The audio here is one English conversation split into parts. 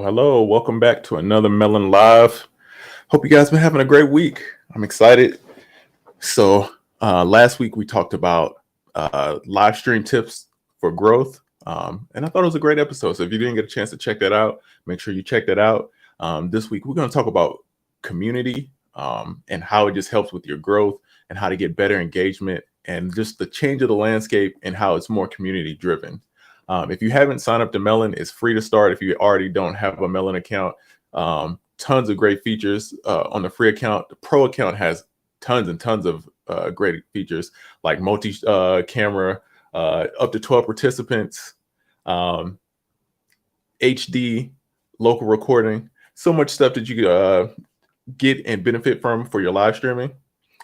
Hello. Welcome back to another Melon Live. Hope you guys been having a great week. I'm excited. So, last week we talked about live stream tips for growth. And I thought it was a great episode. So, if you didn't get a chance to check that out, make sure you check that out. This week we're going to talk about community and how it just helps with your growth and how to get better engagement and just the change of the landscape and how it's more community driven. If you haven't signed up to Melon, it's free to start. If you already don't have a Melon account, tons of great features on the free account. The pro account has tons and tons of great features like multi camera, up to 12 participants, HD, local recording, so much stuff that you could get and benefit from for your live streaming.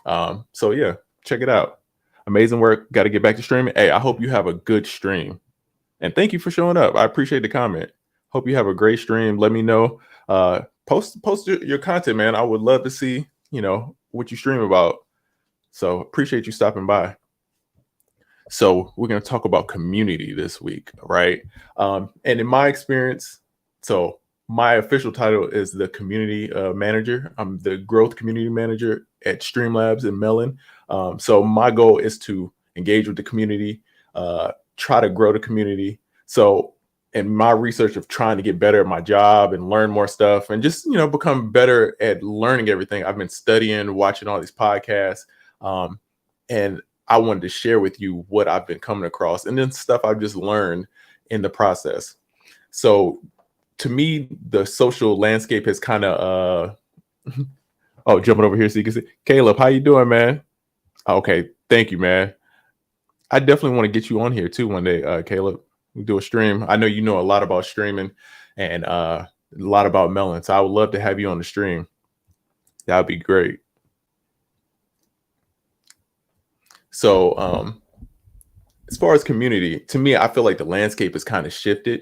So yeah, check it out. Amazing work. Got to get back to streaming. Hey, I hope you have a good stream. And thank you for showing up. I appreciate the comment. Hope you have a great stream. Let me know. Post your content, man. I would love to see, what you stream about. So appreciate you stopping by. So we're going to talk about community this week, right? And in my experience, so my official title is the community manager. I'm the growth community manager at Streamlabs and Melon. So my goal is to engage with the community, try to grow the community. So in my research of trying to get better at my job and learn more stuff and just, become better at learning everything, I've been studying, watching all these podcasts. And I wanted to share with you what I've been coming across and then stuff I've just learned in the process. So to me, the social landscape has kind of, jumping over here so you can see. Caleb, how you doing, man? Okay, thank you, man. I definitely want to get you on here too one day, Caleb. We do a stream. I know you know a lot about streaming and a lot about Melon, so I would love to have you on the stream. That would be great. So as far as community, to me, I feel like the landscape has kind of shifted.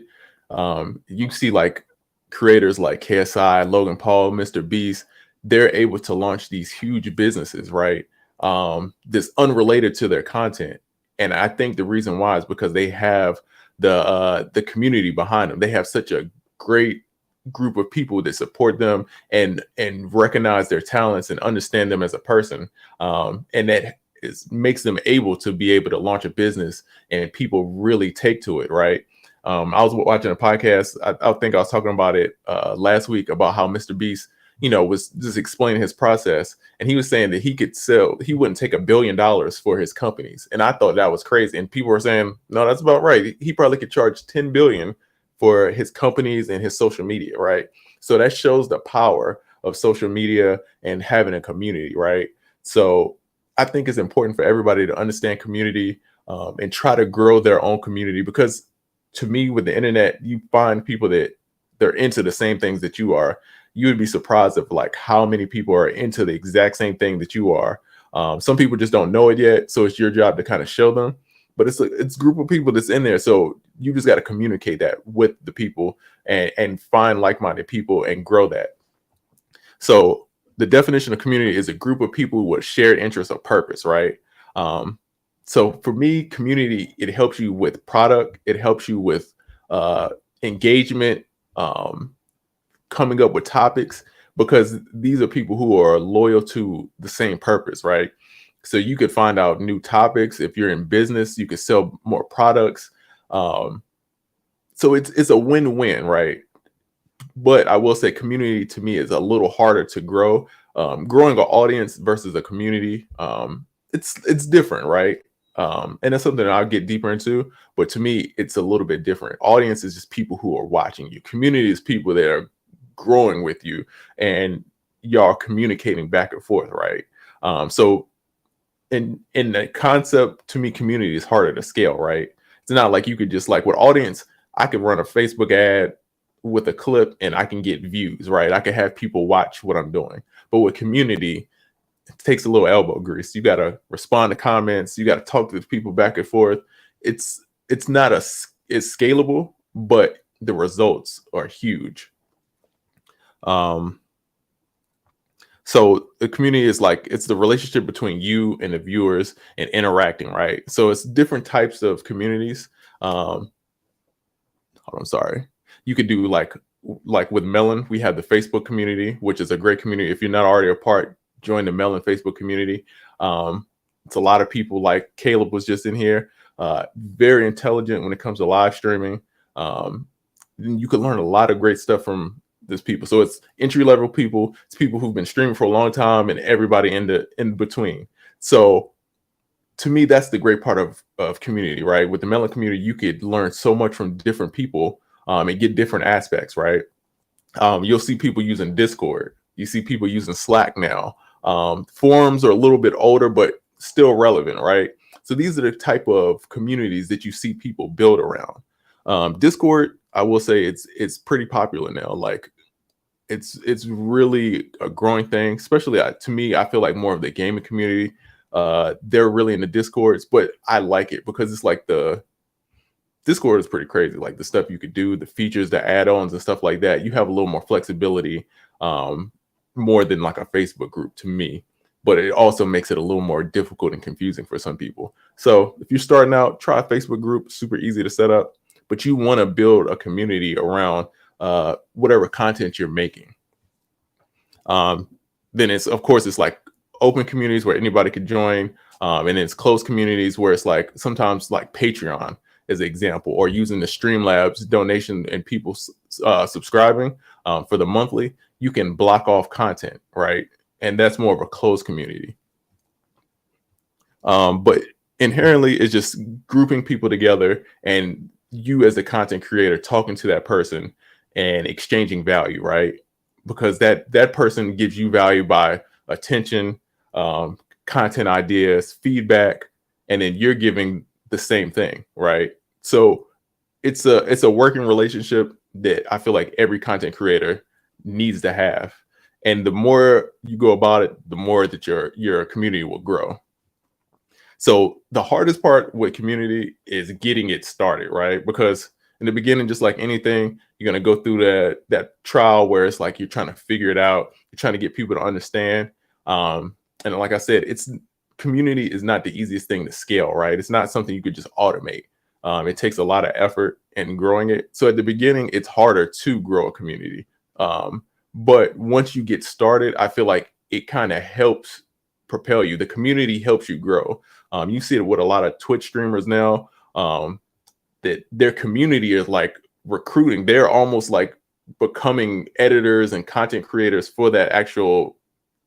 You see like creators like KSI, Logan Paul, Mr. Beast, they're able to launch these huge businesses, right? This unrelated to their content. And I think the reason why is because they have the community behind them. They have such a great group of people that support them and recognize their talents and understand them as a person. And that makes them able to launch a business and people really take to it, right? I was watching a podcast. I think I was talking about it last week about how Mr. Beast, was just explaining his process. And he was saying that he wouldn't take $1 billion for his companies. And I thought that was crazy. And people were saying, no, that's about right. He probably could charge 10 billion for his companies and his social media, right? So that shows the power of social media and having a community, right? So I think it's important for everybody to understand community and try to grow their own community, because to me, with the internet, you find people that they're into the same things that you are. You would be surprised of like how many people are into the exact same thing that you are. Some people just don't know it yet, so it's your job to kind of show them. But it's a group of people that's in there, so you just got to communicate that with the people and find like-minded people and grow that. So the definition of community is a group of people with shared interests or purpose, right? So for me, community, it helps you with product, it helps you with engagement, coming up with topics, because these are people who are loyal to the same purpose, right? So you could find out new topics. If you're in business, you could sell more products. So it's a win-win, right? But I will say community to me is a little harder to grow. Growing an audience versus a community, it's different, right? And that's something that I'll get deeper into. But to me, it's a little bit different. Audience is just people who are watching you. Community is people that are growing with you and y'all communicating back and forth, right? So in the concept, to me, community is harder to scale, right? It's not like you could just like with audience, I could run a Facebook ad with a clip and I can get views, right? I can have people watch what I'm doing. But with community, it takes a little elbow grease. You got to respond to comments. You got to talk to people back and forth. It's not it's scalable, but the results are huge. So the community is like, it's the relationship between you and the viewers and interacting, right? So it's different types of communities. I'm sorry. You could do like like with Melon, we have the Facebook community, which is a great community. If you're not already a part, join the Melon Facebook community. It's a lot of people, like Caleb was just in here, very intelligent when it comes to live streaming. You can learn a lot of great stuff from this people. So it's entry level people, it's people who've been streaming for a long time, and everybody in between. So to me, that's the great part of community, right? With the Melon community, you could learn so much from different people, and get different aspects, right? You'll see people using Discord. You see people using Slack now. Forums are a little bit older, but still relevant, right? So these are the type of communities that you see people build around. Discord, I will say it's pretty popular now. Like it's really a growing thing, especially to me, I feel like more of the gaming community. They're really in the Discords, but I like it because it's like the Discord is pretty crazy. Like the stuff you could do, the features, the add-ons and stuff like that. You have a little more flexibility, more than like a Facebook group to me, but it also makes it a little more difficult and confusing for some people. So if you're starting out, try a Facebook group, super easy to set up, but you want to build a community around whatever content you're making. Then it's, of course, it's like open communities where anybody could join. And then it's closed communities where it's like sometimes like Patreon as an example, or using the Streamlabs donation and people subscribing for the monthly, you can block off content, right? And that's more of a closed community. But inherently, it's just grouping people together and you as the content creator talking to that person and exchanging value, right? Because that person gives you value by attention, content ideas, feedback, and then you're giving the same thing, right? So it's a working relationship that I feel like every content creator needs to have. And the more you go about it, the more that your community will grow. So the hardest part with community is getting it started, right? Because in the beginning, just like anything, you're gonna go through that trial where it's like you're trying to figure it out, you're trying to get people to understand. And like I said, community is not the easiest thing to scale, right? It's not something you could just automate. It takes a lot of effort in growing it. So at the beginning, it's harder to grow a community. But once you get started, I feel like it kind of helps propel you. The community helps you grow. You see it with a lot of Twitch streamers now, that their community is like recruiting. They're almost like becoming editors and content creators for that actual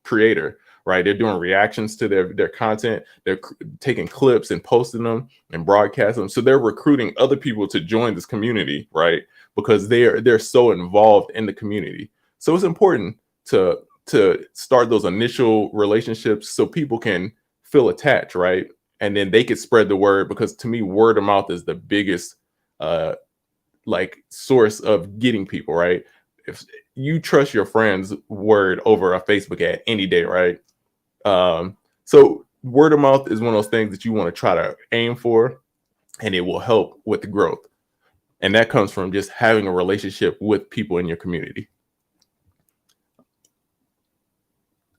creator, right? They're doing reactions to their content. They're taking clips and posting them and broadcasting them. So they're recruiting other people to join this community, right? Because they're so involved in the community. So it's important to start those initial relationships so people can feel attached, right? And then they could spread the word, because to me, word of mouth is the biggest like source of getting people, right? If you trust your friend's word over a Facebook ad any day, right? So word of mouth is one of those things that you want to try to aim for, and it will help with the growth. And that comes from just having a relationship with people in your community.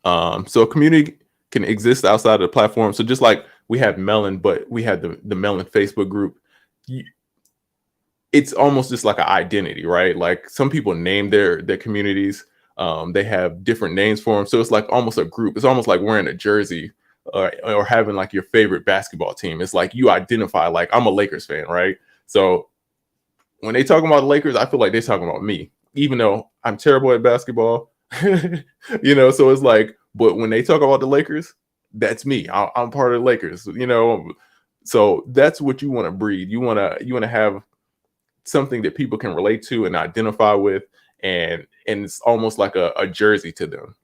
So a community can exist outside of the platform. So just like we have Melon, but we have the Melon Facebook group, it's almost just like an identity, right? Like some people name their communities. They have different names for them. So it's like almost a group. It's almost like wearing a jersey or having like your favorite basketball team. It's like you identify, like I'm a Lakers fan, right? So when they talk about the Lakers, I feel like they're talking about me, even though I'm terrible at basketball. So it's like, but when they talk about the Lakers, that's me. I'm part of the Lakers, so that's what you want to breed. You want to have something that people can relate to and identify with, and it's almost like a jersey to them.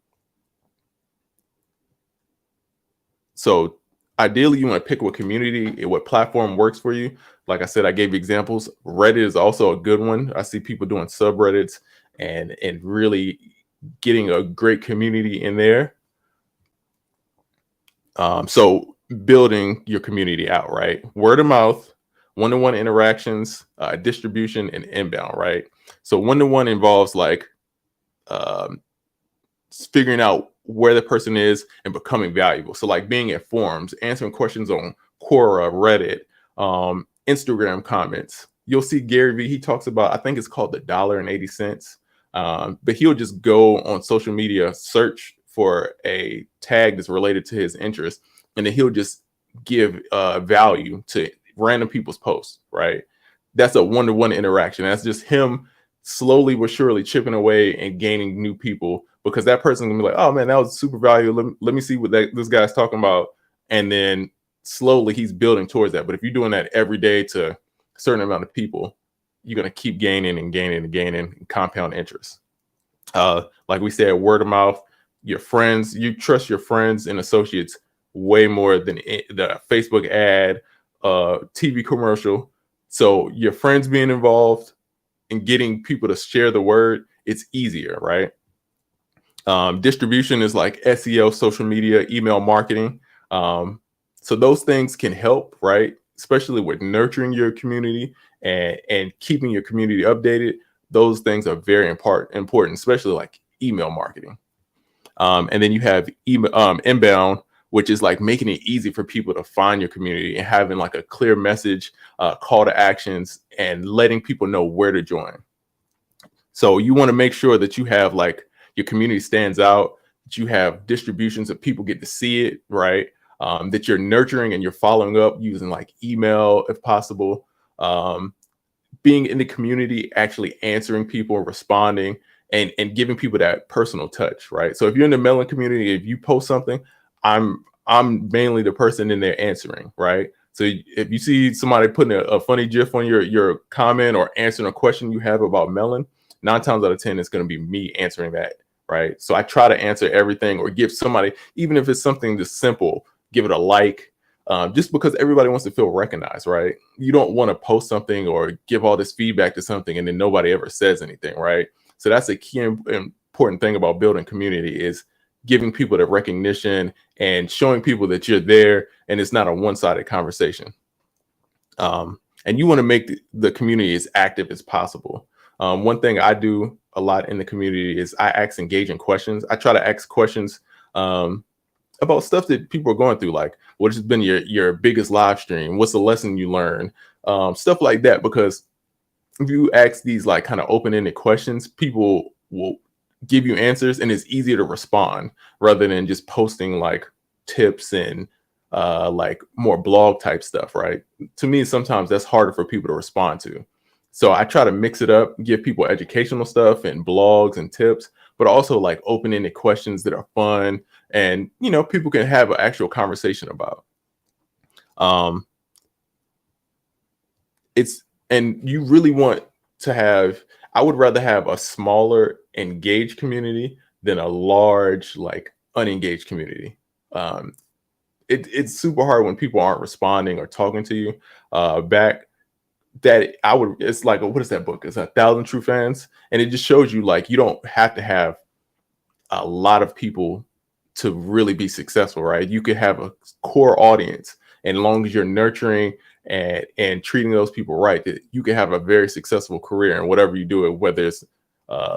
So ideally, you want to pick what community, what platform works for you. Like I said, I gave examples. Reddit is also a good one. I see people doing subreddits and really getting a great community in there. So building your community out, right? Word of mouth, one-to-one interactions, distribution, and inbound, right? So one-to-one involves like figuring out where the person is and becoming valuable. So like being at forums, answering questions on Quora, Reddit, Instagram comments. You'll see Gary Vee, he talks about, I think it's called the $1.80. But he'll just go on social media, search for a tag that's related to his interest, and then he'll just give value to random people's posts, right? That's a one-to-one interaction. That's just him slowly but surely chipping away and gaining new people, because that person can be like, oh man, that was super valuable. Let me see what this guy's talking about. And then slowly he's building towards that. But if you're doing that every day to a certain amount of people, you're going to keep gaining and gaining and gaining and compound interest. Like we said, word of mouth, your friends, you trust your friends and associates way more than the Facebook ad, TV commercial. So your friends being involved and getting people to share the word, it's easier, right? Distribution is like SEO, social media, email marketing. So those things can help, right? Especially with nurturing your community and keeping your community updated. Those things are very important, especially like email marketing. And then you have inbound, which is like making it easy for people to find your community and having like a clear message, call to actions, and letting people know where to join. So you want to make sure that you have like your community stands out, that you have distributions that people get to see it, right? That you're nurturing and you're following up using like email if possible. Being in the community, actually answering people, responding, and giving people that personal touch, right? So if you're in the Melon community, if you post something, I'm mainly the person in there answering, right? So if you see somebody putting a funny GIF on your comment or answering a question you have about Melon, 9 times out of 10, it's going to be me answering that, right? So I try to answer everything or give somebody, even if it's something just simple, give it a like, just because everybody wants to feel recognized, right? You don't want to post something or give all this feedback to something and then nobody ever says anything, right? So that's a key important thing about building community, is giving people the recognition and showing people that you're there and it's not a one-sided conversation. And you want to make the community as active as possible. One thing I do a lot in the community is I ask engaging questions. I try to ask questions about stuff that people are going through, like what has been your biggest live stream, what's the lesson you learned, stuff like that. Because if you ask these like kind of open-ended questions, people will give you answers and it's easier to respond rather than just posting like tips and like more blog type stuff, right? To me, sometimes that's harder for people to respond to. So I try to mix it up, give people educational stuff and blogs and tips, but also like open-ended questions that are fun and, you know, people can have an actual conversation about. And you really want to have, I would rather have a smaller engaged community than a large, like unengaged community. It's super hard when people aren't responding or talking to you back. It's like, what is that book? It's 1,000 True Fans. And it just shows you like, you don't have to have a lot of people to really be successful, right? You could have a core audience, and as long as you're nurturing and treating those people right, that you can have a very successful career in whatever you do, whether it's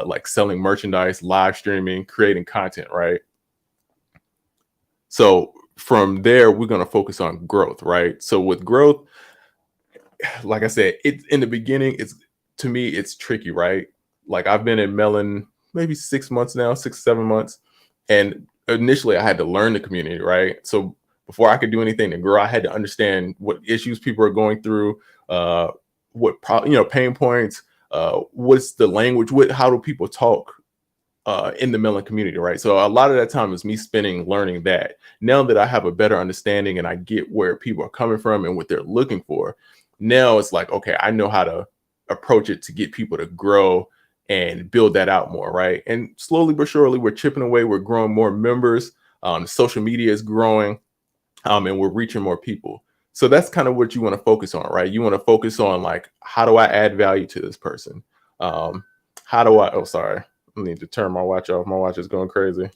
like selling merchandise, live streaming, creating content, right? So from there, we're going to focus on growth, right? So with growth, like I said, it's in the beginning, to me, it's tricky, right? Like I've been in Melon maybe 6 months now, 7 months. And initially I had to learn the community, right? So before I could do anything to grow, I had to understand what issues people are going through, pain points, what's the language, how do people talk in the Melon community, right? So a lot of that time is me spending learning that. Now that I have a better understanding and I get where people are coming from and what they're looking for, now it's like, okay, I know how to approach it to get people to grow and build that out more, right? And slowly but surely, we're chipping away. We're growing more members. Social media is growing, and we're reaching more people. So that's kind of what you want to focus on, right? You want to focus on like, how do I add value to this person? Oh, sorry. I need to turn my watch off. My watch is going crazy.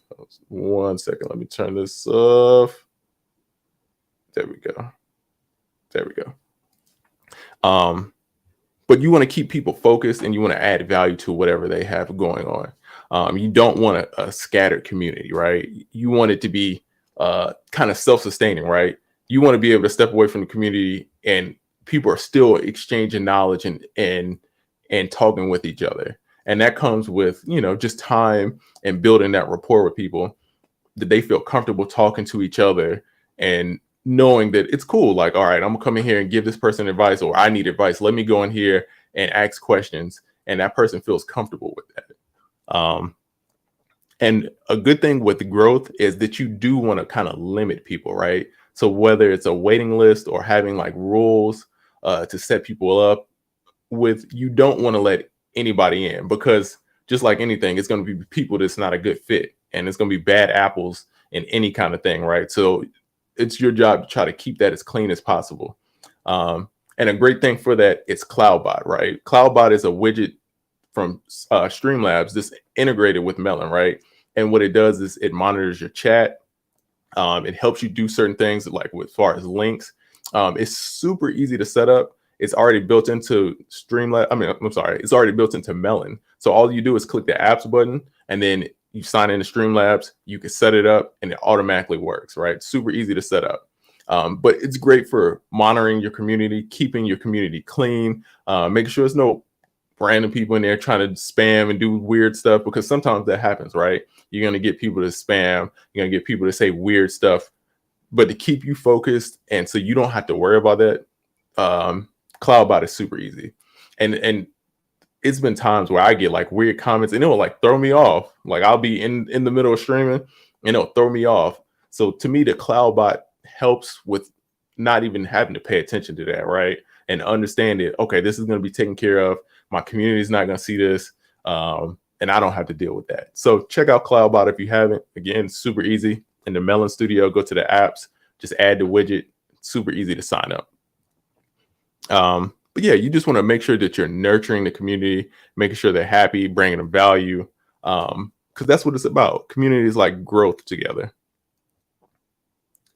1 second. Let me turn this off. There we go. There we go. But you want to keep people focused and you want to add value to whatever they have going on. You don't want a scattered community, right? You want it to be kind of self-sustaining, right? You want to be able to step away from the community and people are still exchanging knowledge and talking with each other. And that comes with, just time and building that rapport with people, that they feel comfortable talking to each other and knowing that it's cool. Like, all right, I'm gonna come in here and give this person advice, or I need advice. Let me go in here and ask questions. And that person feels comfortable with that. And a good thing with the growth is that you do want to kind of limit people, right? So whether it's a waiting list or having like rules to set people up with, you don't want to let anybody in, because just like anything, it's going to be people that's not a good fit, and it's going to be bad apples in any kind of thing, right? So it's your job to try to keep that as clean as possible. And a great thing for that, it's Cloudbot, right? Cloudbot is a widget from Streamlabs that's integrated with Melon, right? And what it does is it monitors your chat. It helps you do certain things like as far as links. It's super easy to set up. It's already built into Streamlabs. I'm sorry, it's already built into Melon. So all you do is click the apps button, and then you sign into Streamlabs. You can set it up, and it automatically works, right? Super easy to set up. But it's great for monitoring your community, keeping your community clean, making sure there's no random people in there trying to spam and do weird stuff, because sometimes that happens, right? You're going to get people to spam, you're going to get people to say weird stuff, but to keep you focused and so you don't have to worry about that, Cloudbot is super easy. And it's been times where I get like weird comments and it will like throw me off. Like I'll be in the middle of streaming and it'll throw me off. So to me, the Cloudbot helps with not even having to pay attention to that, right? And understand it. Okay, this is going to be taken care of. My community is not going to see this, and I don't have to deal with that. So check out Cloudbot if you haven't. Again, super easy. In the Melon Studio, go to the apps, just add the widget. Super easy to sign up. But yeah, you just want to make sure that you're nurturing the community, making sure they're happy, bringing them value, because that's what it's about. Community is like growth together.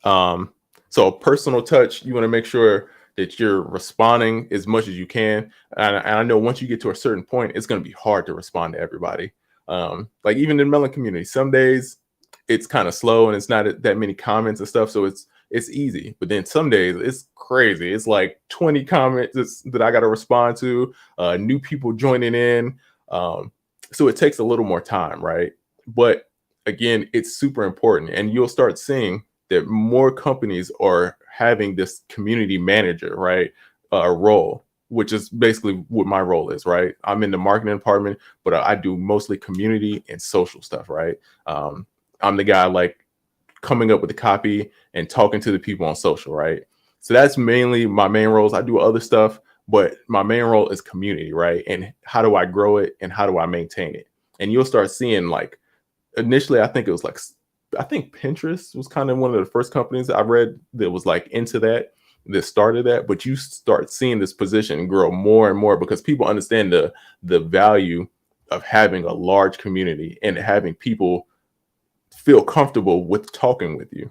So a personal touch, you want to make sure that you're responding as much as you can. And I know once you get to a certain point, it's going to be hard to respond to everybody. Like even in the Melon community, some days it's kind of slow and it's not that many comments and stuff. So it's easy, but then some days it's crazy. It's like 20 comments that I got to respond to, new people joining in. So it takes a little more time, right? But again, it's super important, and you'll start seeing that more companies are having this community manager, right? Role, which is basically what my role is, right? I'm in the marketing department, but I do mostly community and social stuff, right? I'm the guy like coming up with the copy and talking to the people on social, right? So that's mainly my main roles. I do other stuff, but my main role is community, right? And how do I grow it and how do I maintain it? And you'll start seeing like, initially, I think Pinterest was kind of one of the first companies I read that was like into that started that. But you start seeing this position grow more and more because people understand the value of having a large community and having people feel comfortable with talking with you.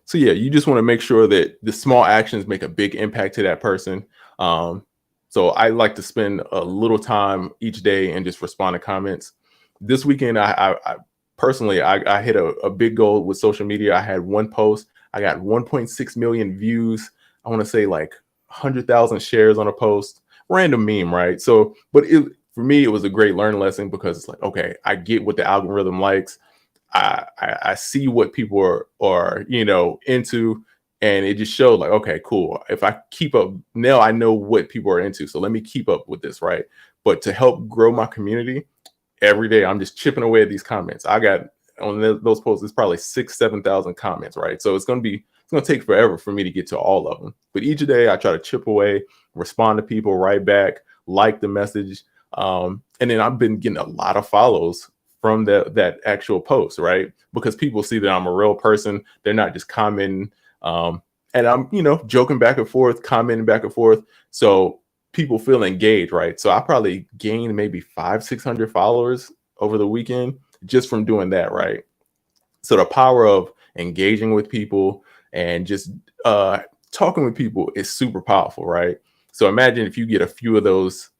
So yeah, you just want to make sure that the small actions make a big impact to that person. So I like to spend a little time each day and just respond to comments. This weekend, I personally hit a big goal with social media. I had one post. I got 1.6 million views. I want to say like 100,000 shares on a post. Random meme, right? So, but for me, it was a great learning lesson because it's like, okay, I get what the algorithm likes. I see what people are into, and it just showed like, okay, cool. If I keep up now, I know what people are into. So let me keep up with this, right? But to help grow my community, every day I'm just chipping away at these comments. I got on those posts, it's probably 7,000 comments, right? So it's gonna take forever for me to get to all of them. But each day I try to chip away, respond to people, write back, like the message. And then I've been getting a lot of follows from that actual post, right? Because people see that I'm a real person. They're not just commenting. And I'm, joking back and forth, commenting back and forth. So people feel engaged, right? So I probably gained maybe 500-600 followers over the weekend just from doing that, right? So the power of engaging with people and just talking with people is super powerful, right? So imagine if you get a few of those,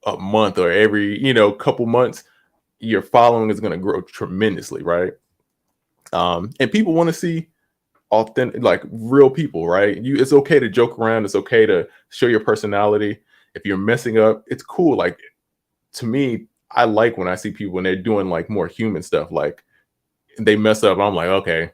a month or every, couple months, your following is going to grow tremendously, right? And people want to see authentic, like real people, right? It's okay to joke around. It's okay to show your personality. If you're messing up, it's cool. Like, to me, I like when I see people and they're doing like more human stuff. Like, they mess up, I'm like, okay,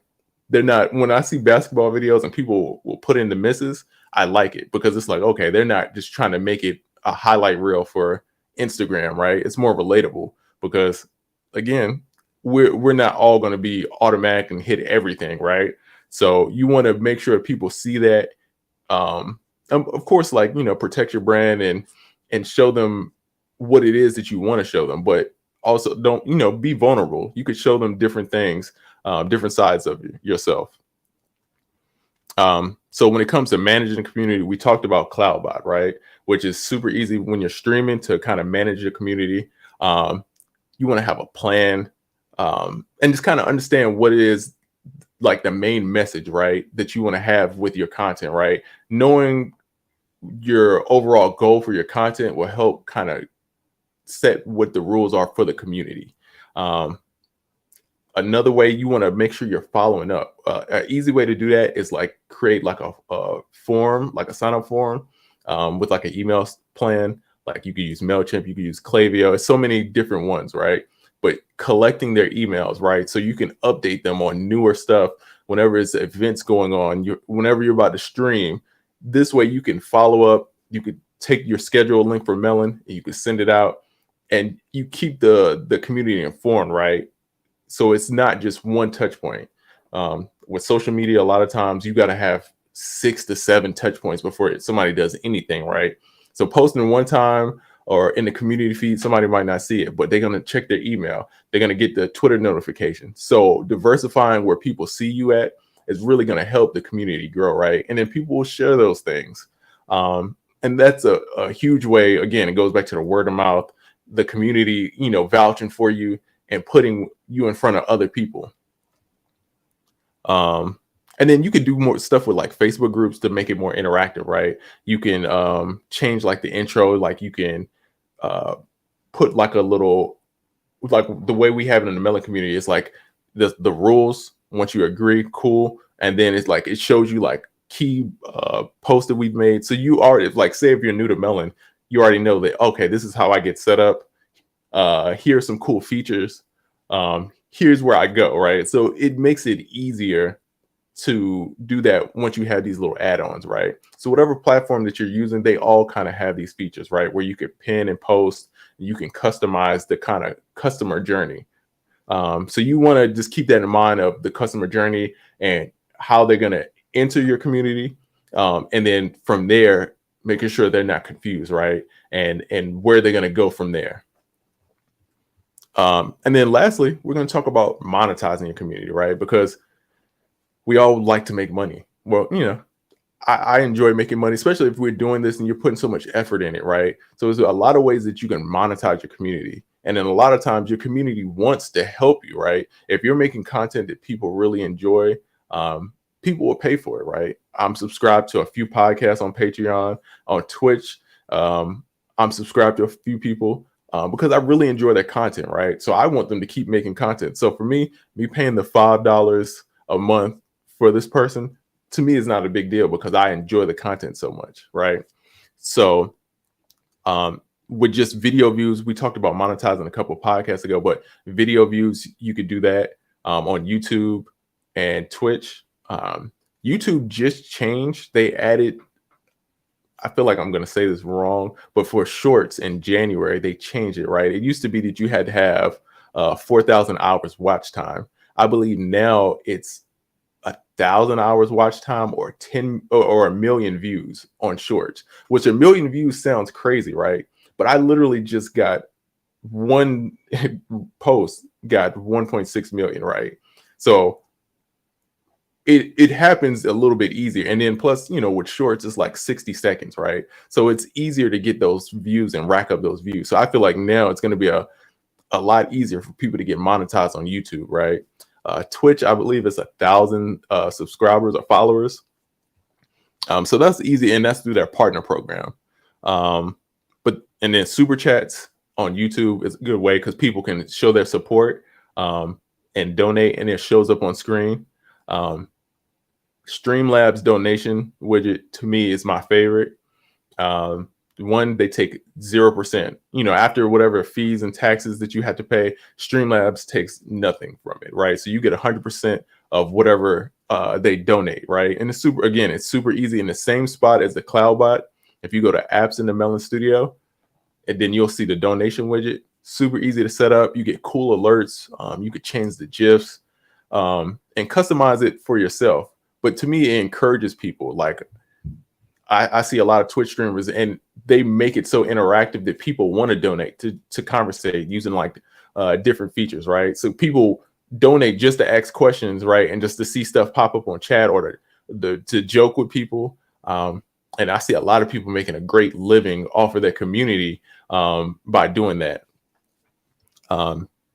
they're not. When I see basketball videos and people will put in the misses, I like it because it's like, okay, they're not just trying to make it a highlight reel for Instagram, right? It's more relatable because, again, we're not all going to be automatic and hit everything, right? So you want to make sure people see that. um of course, like, protect your brand and show them what it is that you want to show them, but also don't, be vulnerable. You could show them different things, different sides of yourself. So when it comes to managing the community, we talked about Cloudbot, right? Which is super easy when you're streaming to kind of manage your community. You want to have a plan, and just kind of understand what it is, like the main message, right, that you want to have with your content, right? Knowing your overall goal for your content will help kind of set what the rules are for the community. Another way, you want to make sure you're following up. An easy way to do that is like create like a form, like a sign up form, with like an email plan. Like, you could use MailChimp, you could use Klaviyo. It's so many different ones, right? But collecting their emails, right? So you can update them on newer stuff whenever it's events going on, whenever you're about to stream. This way you can follow up. You could take your schedule link for Melon and you can send it out, and you keep the community informed, right? So it's not just one touch point. With social media, a lot of times you got to have 6 to 7 touch points before somebody does anything, right? So posting one time or in the community feed, somebody might not see it, but they're going to check their email. They're going to get the Twitter notification. So diversifying where people see you at is really going to help the community grow, right? And then people will share those things. And that's a huge way. Again, it goes back to the word of mouth, the community, vouching for you and putting you in front of other people. And then you can do more stuff with like Facebook groups to make it more interactive, right? You can change like the intro, like you can put like a little, like the way we have it in the Melon community is like the rules. Once you agree, cool. And then it's like, it shows you like key posts that we've made. So you already, like, say if you're new to Melon, you already know that, okay, this is how I get set up. Here's some cool features. Here's where I go, right? So it makes it easier to do that once you have these little add-ons, right? So whatever platform that you're using, they all kind of have these features, right? Where you could pin and post, you can customize the kind of customer journey. So you want to just keep that in mind of the customer journey and how they're going to enter your community. And then from there, making sure they're not confused, right? And where they're going to go from there. And then lastly, we're going to talk about monetizing your community, right? Because we all like to make money. Well, I enjoy making money, especially if we're doing this and you're putting so much effort in it, right? So there's a lot of ways that you can monetize your community. And then a lot of times your community wants to help you, right? If you're making content that people really enjoy, people will pay for it, right? I'm subscribed to a few podcasts on Patreon, on Twitch. I'm subscribed to a few people because I really enjoy their content, right? So I want them to keep making content. So for me paying the $5 a month for this person, to me, is not a big deal because I enjoy the content so much, right? So with just video views, we talked about monetizing a couple of podcasts ago, but video views, you could do that on YouTube and Twitch. YouTube just changed. They added, I feel like I'm going to say this wrong, but for shorts in January, they changed it, right? It used to be that you had to have 4,000 hours watch time. I believe now it's 1,000 hours watch time or 10 or 1,000,000 views on shorts, which 1,000,000 views sounds crazy, right? But I literally just got one post got 1.6 million, right? So it happens a little bit easier. And then plus, with shorts, it's like 60 seconds, right? So it's easier to get those views and rack up those views. So I feel like now it's going to be a lot easier for people to get monetized on YouTube, right? Twitch, I believe it's 1,000 subscribers or followers. So that's easy, and that's through their partner program. And then super chats on YouTube is a good way because people can show their support and donate, and it shows up on screen. Streamlabs donation widget to me is my favorite. One, they take 0%. After whatever fees and taxes that you have to pay, Streamlabs takes nothing from it, right? So you get 100% of whatever they donate, right? And it's super easy in the same spot as the Cloudbot. If you go to apps in the Melon Studio, and then you'll see the donation widget. Super easy to set up. You get cool alerts. You could change the GIFs and customize it for yourself. But to me, it encourages people. Like I see a lot of Twitch streamers, and they make it so interactive that people want to donate to conversate using like different features, right? So people donate just to ask questions, right, and just to see stuff pop up on chat or to joke with people. And I see a lot of people making a great living off of their community by doing that.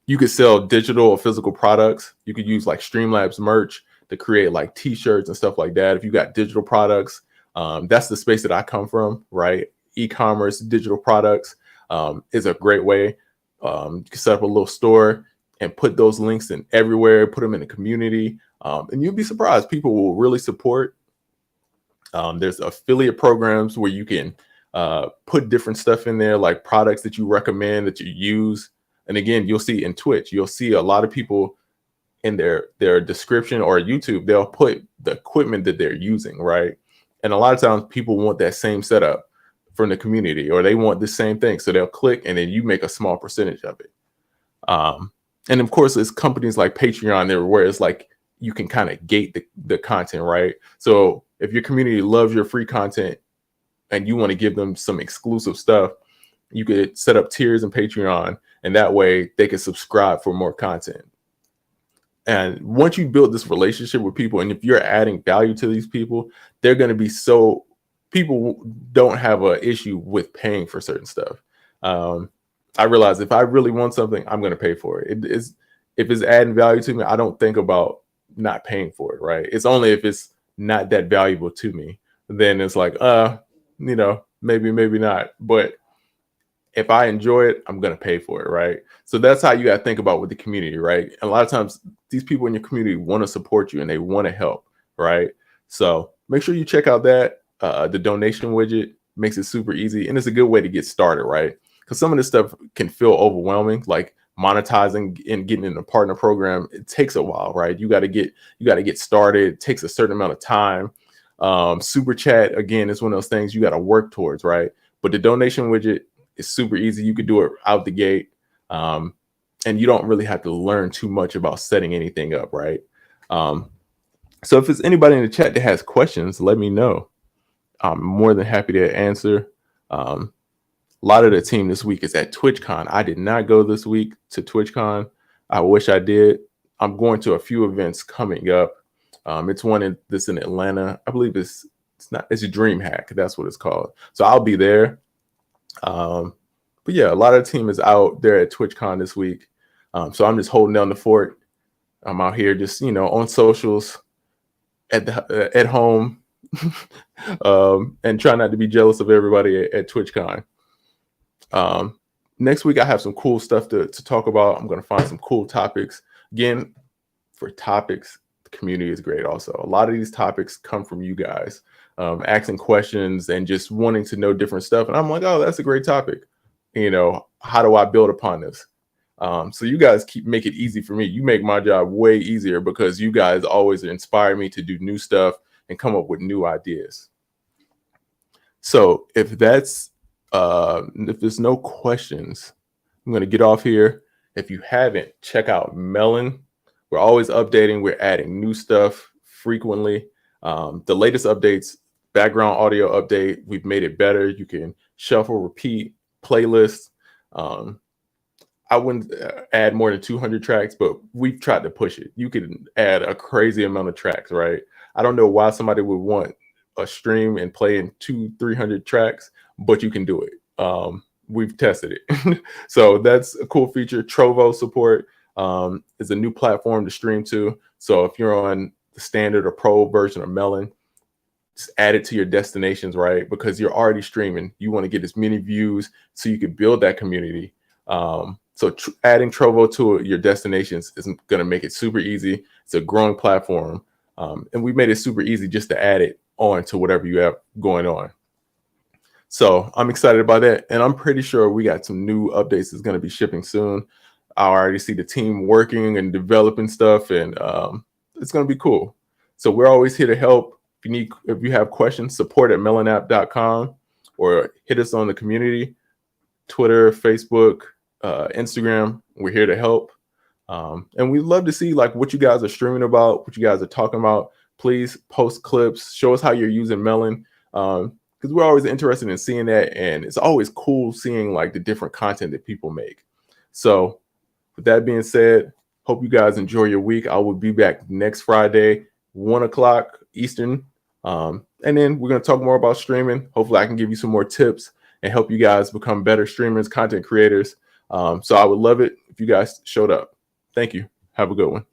You could sell digital or physical products. You could use like Streamlabs merch to create like t-shirts and stuff like that. If you got digital products, that's the space that I come from, right? E-commerce, digital products is a great way. You can set up a little store and put those links in everywhere, put them in the community, and you'll be surprised. People will really support. There's affiliate programs where you can put different stuff in there, like products that you recommend that you use. And again, you'll see in Twitch, you'll see a lot of people in their description or YouTube, they'll put the equipment that they're using, right? And a lot of times people want that same setup from the community, or they want the same thing. So they'll click and then you make a small percentage of it. And of course, it's companies like Patreon there where it's like you can kind of gate the content, right? So if your community loves your free content and you want to give them some exclusive stuff, you could set up tiers in Patreon, and that way they can subscribe for more content. And once you build this relationship with people, and if you're adding value to these people, they're going to be people don't have an issue with paying for certain stuff. I realize if I really want something, I'm going to pay for it. If it's adding value to me, I don't think about not paying for it, right? It's only if it's not that valuable to me, then it's like, maybe not. But if I enjoy it, I'm going to pay for it, right? So that's how you got to think about with the community, right? And a lot of times these people in your community want to support you and they want to help, right? So make sure you check out that. The donation widget makes it super easy, and it's a good way to get started, right? Because some of this stuff can feel overwhelming, like monetizing and getting in a partner program. It takes a while, right? You got to get started. It takes a certain amount of time. Super chat, again, is one of those things you got to work towards, right? But the donation widget is super easy. You could do it out the gate, and you don't really have to learn too much about setting anything up, right? So if there's anybody in the chat that has questions, let me know. I'm more than happy to answer. A lot of the team this week is at TwitchCon. I did not go this week to TwitchCon. I wish I did. I'm going to a few events coming up. It's one that's in Atlanta. I believe it's a DreamHack. That's what it's called. So I'll be there. But yeah, a lot of the team is out there at TwitchCon this week. So I'm just holding down the fort. I'm out here just, on socials at home. And try not to be jealous of everybody at TwitchCon. Next week I have some cool stuff to talk about. I'm going to find some cool topics. Again, for topics, the community is great also. A lot of these topics come from you guys asking questions and just wanting to know different stuff. And I'm like, oh, that's a great topic. How do I build upon this? So you guys make it easy for me. You make my job way easier because you guys always inspire me to do new stuff and come up with new ideas. So if there's no questions, I'm going to get off here. If you haven't, check out Melon. We're always updating. We're adding new stuff frequently. The latest updates, background audio update, we've made it better. You can shuffle, repeat, playlists. I wouldn't add more than 200 tracks, but we've tried to push it. You can add a crazy amount of tracks, right? I don't know why somebody would want a stream and play in 200-300 tracks, but you can do it. We've tested it. So that's a cool feature. Trovo support is a new platform to stream to. So if you're on the standard or pro version of Melon, just add it to your destinations, right? Because you're already streaming. You want to get as many views so you can build that community. So adding Trovo to your destinations is going to make it super easy. It's a growing platform. And we made it super easy just to add it on to whatever you have going on. So I'm excited about that. And I'm pretty sure we got some new updates that's going to be shipping soon. I already see the team working and developing stuff, and it's going to be cool. So we're always here to help. If you have questions, support at melonapp.com, or hit us on the community, Twitter, Facebook, Instagram. We're here to help. And we'd love to see like what you guys are streaming about, what you guys are talking about. Please post clips, show us how you're using Melon. Because we're always interested in seeing that, and it's always cool seeing like the different content that people make. So with that being said, hope you guys enjoy your week. I will be back next Friday, 1 o'clock Eastern. And then we're going to talk more about streaming. Hopefully I can give you some more tips and help you guys become better streamers, content creators. So I would love it if you guys showed up. Thank you. Have a good one.